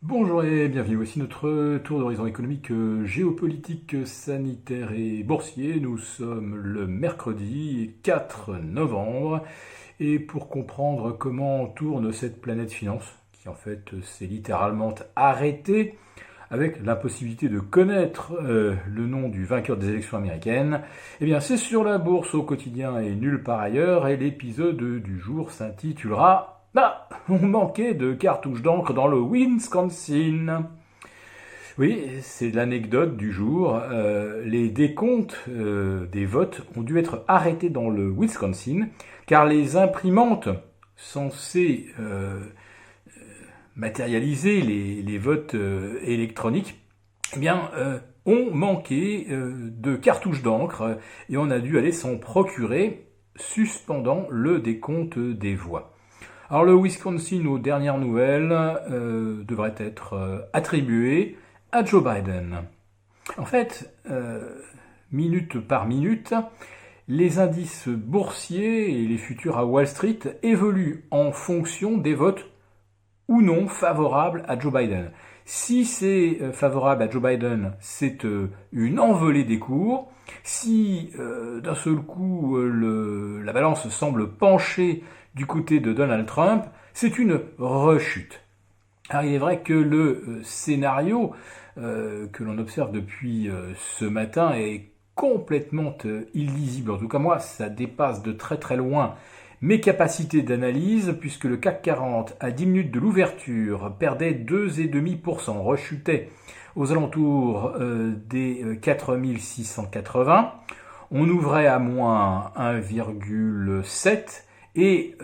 Bonjour et bienvenue, voici notre tour d'horizon économique, géopolitique, sanitaire et boursier. Nous sommes le mercredi 4 novembre et pour comprendre comment tourne cette planète finance, qui en fait s'est littéralement arrêtée avec l'impossibilité de connaître le nom du vainqueur des élections américaines, eh bien c'est sur la bourse au quotidien et nulle part ailleurs et l'épisode du jour s'intitulera on manquait de cartouches d'encre dans le Wisconsin. Oui, c'est l'anecdote du jour. Les décomptes des votes ont dû être arrêtés dans le Wisconsin car les imprimantes censées matérialiser les votes électroniques eh bien, ont manqué de cartouches d'encre et on a dû aller s'en procurer, suspendant le décompte des voix. Alors le Wisconsin, aux dernières nouvelles, devrait être attribué à Joe Biden. En fait, minute par minute, les indices boursiers et les futurs à Wall Street évoluent en fonction des votes ou non favorables à Joe Biden. Si c'est favorable à Joe Biden, c'est une envolée des cours. Si d'un seul coup la balance semble pencher du côté de Donald Trump, c'est une rechute. Alors il est vrai que le scénario que l'on observe depuis ce matin est complètement illisible. En tout cas moi, ça dépasse de très très loin mes capacités d'analyse, puisque le CAC 40, à 10 minutes de l'ouverture, perdait 2,5%, rechutait aux alentours des 4680. On ouvrait à moins 1,7 et,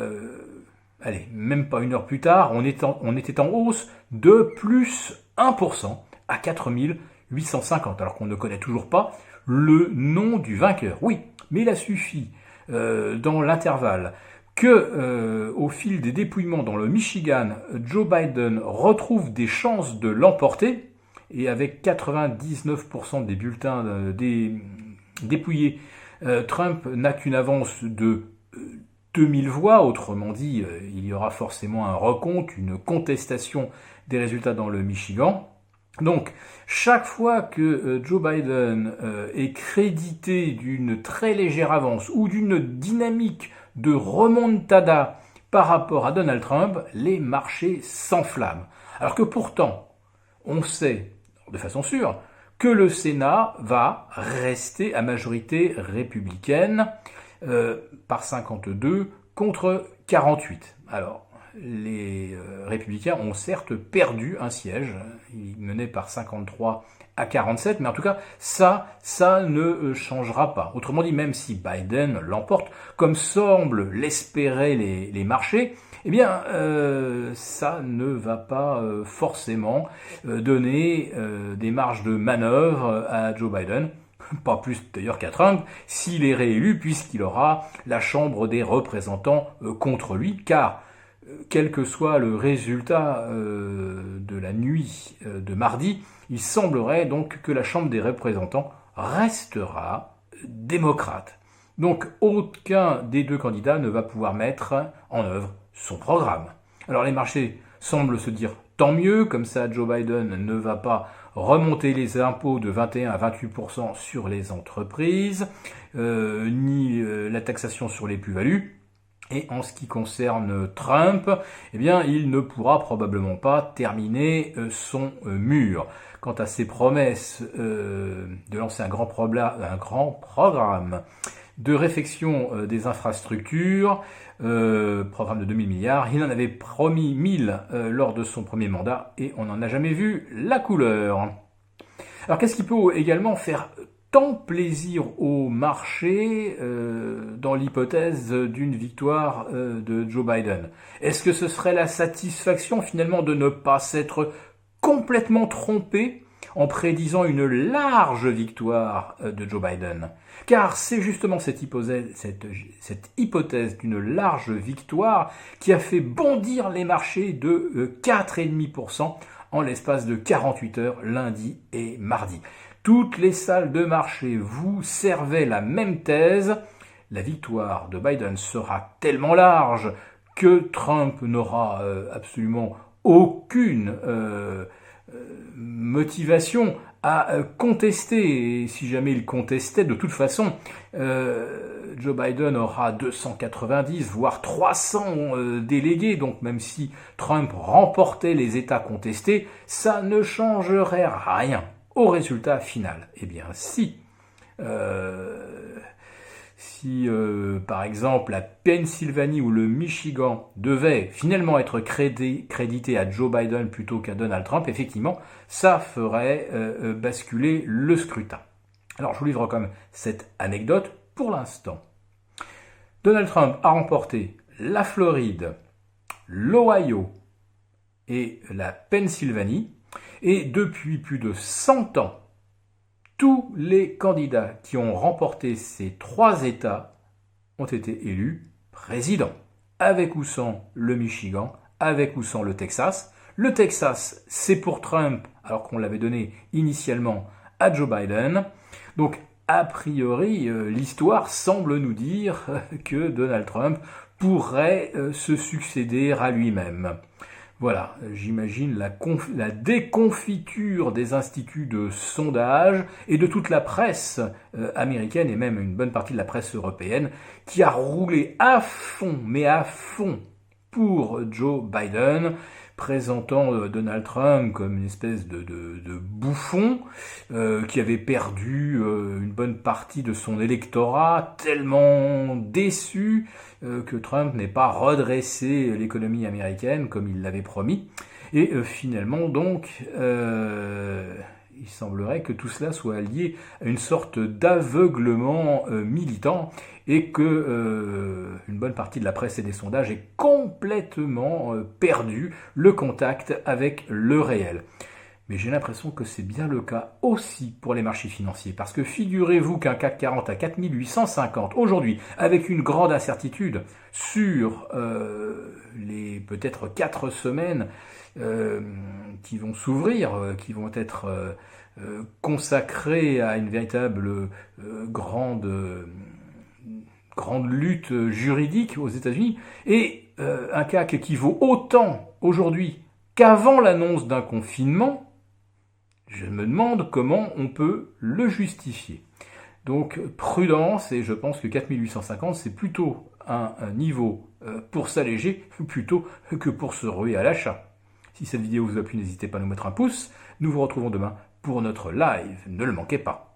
même pas une heure plus tard, on était en hausse de plus 1% à 4850, alors qu'on ne connaît toujours pas le nom du vainqueur. Oui, mais il a suffi dans l'intervalle que, au fil des dépouillements dans le Michigan, Joe Biden retrouve des chances de l'emporter, et avec 99% des bulletins dépouillés, Trump n'a qu'une avance de 2000 voix, autrement dit, il y aura forcément un recompte, une contestation des résultats dans le Michigan. Donc, chaque fois que Joe Biden est crédité d'une très légère avance ou d'une dynamique de remontada par rapport à Donald Trump, les marchés s'enflamment. Alors que pourtant, on sait, de façon sûre, que le Sénat va rester à majorité républicaine par 52 contre 48. Alors, les républicains ont certes perdu un siège, ils menaient par 53 à 47, mais en tout cas, ça ne changera pas. Autrement dit, même si Biden l'emporte, comme semblent l'espérer les marchés, eh bien, ça ne va pas forcément donner des marges de manœuvre à Joe Biden. Pas plus d'ailleurs qu'à Trump, s'il est réélu, puisqu'il aura la Chambre des représentants contre lui, car quel que soit le résultat de la nuit de mardi, il semblerait donc que la Chambre des représentants restera démocrate. Donc aucun des deux candidats ne va pouvoir mettre en œuvre son programme. Alors les marchés semblent se dire tant mieux, comme ça Joe Biden ne va pas remonter les impôts de 21 à 28% sur les entreprises, ni la taxation sur les plus-values. Et en ce qui concerne Trump, eh bien, il ne pourra probablement pas terminer son mur. Quant à ses promesses de lancer un grand programme de réfection des infrastructures, programme de 2000 milliards, il en avait promis 1000 lors de son premier mandat et on n'en a jamais vu la couleur. Alors qu'est-ce qui peut également faire tant plaisir au marché dans l'hypothèse d'une victoire de Joe Biden? Est-ce que ce serait la satisfaction finalement de ne pas s'être complètement trompé en prédisant une large victoire de Joe Biden? Car c'est justement cette hypothèse d'une large victoire qui a fait bondir les marchés de 4,5% en l'espace de 48 heures lundi et mardi. Toutes les salles de marché vous servaient la même thèse. La victoire de Biden sera tellement large que Trump n'aura absolument aucune motivation à contester, et si jamais il contestait, de toute façon, Joe Biden aura 290, voire 300 délégués, donc même si Trump remportait les États contestés, ça ne changerait rien au résultat final. Eh bien, si par exemple la Pennsylvanie ou le Michigan devaient finalement être crédités à Joe Biden plutôt qu'à Donald Trump, effectivement, ça ferait basculer le scrutin. Alors je vous livre comme cette anecdote pour l'instant. Donald Trump a remporté la Floride, l'Ohio et la Pennsylvanie, et depuis plus de 100 ans, tous les candidats qui ont remporté ces 3 États ont été élus présidents, avec ou sans le Michigan, avec ou sans le Texas. Le Texas, c'est pour Trump, alors qu'on l'avait donné initialement à Joe Biden. Donc, a priori, l'histoire semble nous dire que Donald Trump pourrait se succéder à lui-même. Voilà, j'imagine la déconfiture des instituts de sondage et de toute la presse américaine et même une bonne partie de la presse européenne qui a roulé à fond, mais à fond, pour Joe Biden, présentant Donald Trump comme une espèce de bouffon qui avait perdu une bonne partie de son électorat, tellement déçu que Trump n'ait pas redressé l'économie américaine comme il l'avait promis. Et finalement, donc, il semblerait que tout cela soit lié à une sorte d'aveuglement militant et que une bonne partie de la presse et des sondages ait complètement perdu le contact avec le réel. Mais j'ai l'impression que c'est bien le cas aussi pour les marchés financiers. Parce que figurez-vous qu'un CAC 40 à 4850 aujourd'hui, avec une grande incertitude sur les peut-être 4 semaines qui vont s'ouvrir, qui vont être consacrées à une véritable grande lutte juridique aux États-Unis, et un CAC qui vaut autant aujourd'hui qu'avant l'annonce d'un confinement, je me demande comment on peut le justifier. Donc prudence, et je pense que 4850 c'est plutôt un niveau pour s'alléger plutôt que pour se ruer à l'achat. Si cette vidéo vous a plu, n'hésitez pas à nous mettre un pouce. Nous vous retrouvons demain pour notre live. Ne le manquez pas.